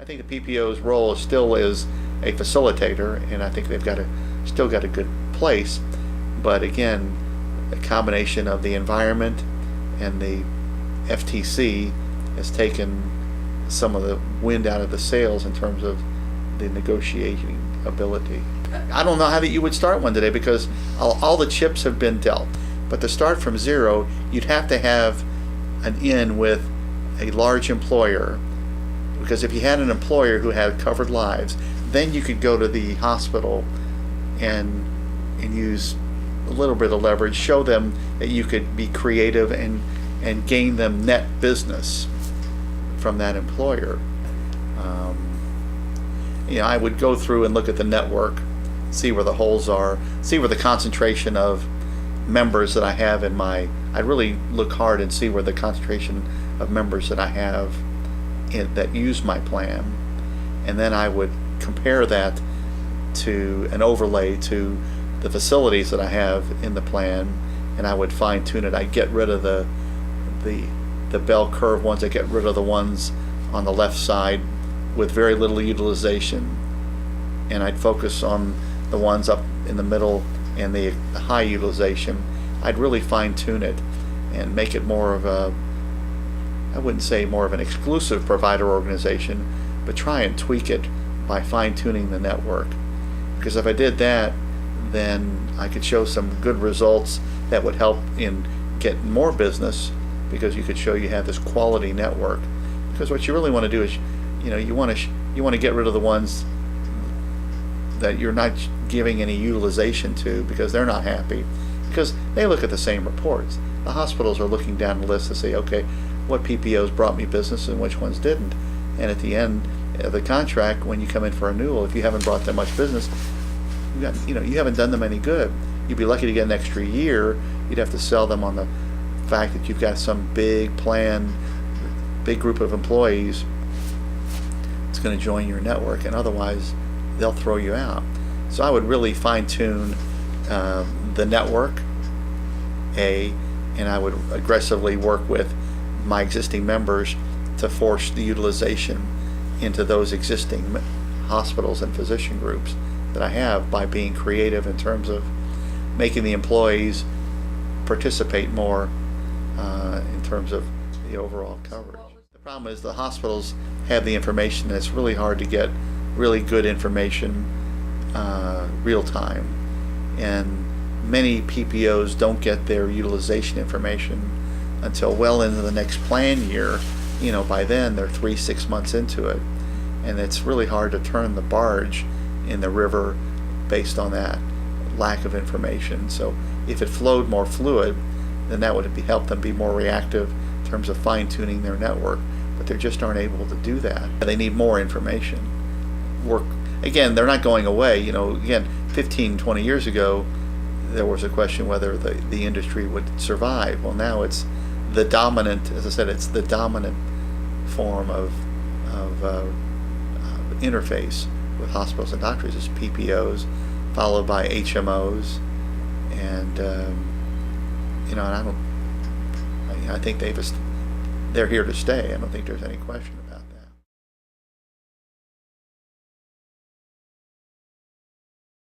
I think the PPO's role still is a facilitator, and I think they've still got a good place. But again, a combination of the environment and the FTC has taken some of the wind out of the sails in terms of the negotiating ability. I don't know how that you would start one today, because all the chips have been dealt. But to start from zero, you'd have to have an in with a large employer, because if you had an employer who had covered lives, then you could go to the hospital and use a little bit of leverage, show them that you could be creative and gain them net business from that employer. I would go through and look at the network, see where the holes are, see where the concentration of members that I have I'd really look hard and see where the concentration of members that I have that use my plan, and then I would compare that to an overlay to the facilities that I have in the plan, and I would fine tune it. I'd get rid of the bell curve ones. I get rid of the ones on the left side with very little utilization, and I'd focus on the ones up in the middle and the high utilization. I'd really fine tune it and make it more of I wouldn't say more of an exclusive provider organization, but try and tweak it by fine tuning the network. Because if I did that, then I could show some good results that would help in getting more business, because you could show you have this quality network. Because what you really want to do is, you want to get rid of the ones that you're not giving any utilization to, because they're not happy, because they look at the same reports. The hospitals are looking down the list to say, okay, what PPOs brought me business and which ones didn't. And at the end of the contract, when you come in for renewal, if you haven't brought them much business, you haven't done them any good. You'd be lucky to get an extra year. You'd have to sell them on the fact that you've got some big plan, big group of employees that's going to join your network, and otherwise they'll throw you out. So I would really fine tune the network, and I would aggressively work with my existing members to force the utilization into those existing hospitals and physician groups that I have, by being creative in terms of making the employees participate more in terms of the overall coverage. The problem is the hospitals have the information, and it's really hard to get really good information real time, and many PPOs don't get their utilization information until well into the next plan year. By then they're 3-6 months into it, and it's really hard to turn the barge in the river based on that lack of information. So if it flowed more fluid, then that would help them be more reactive in terms of fine-tuning their network, but they just aren't able to do that. They need more information. Again, they're not going away. Again, 15-20 years ago there was a question whether the industry would survive. Well, now it's the dominant, as I said, it's the dominant form of interface with hospitals and doctors is PPOs, followed by HMOs, and and I think they're here to stay. I don't think there's any question.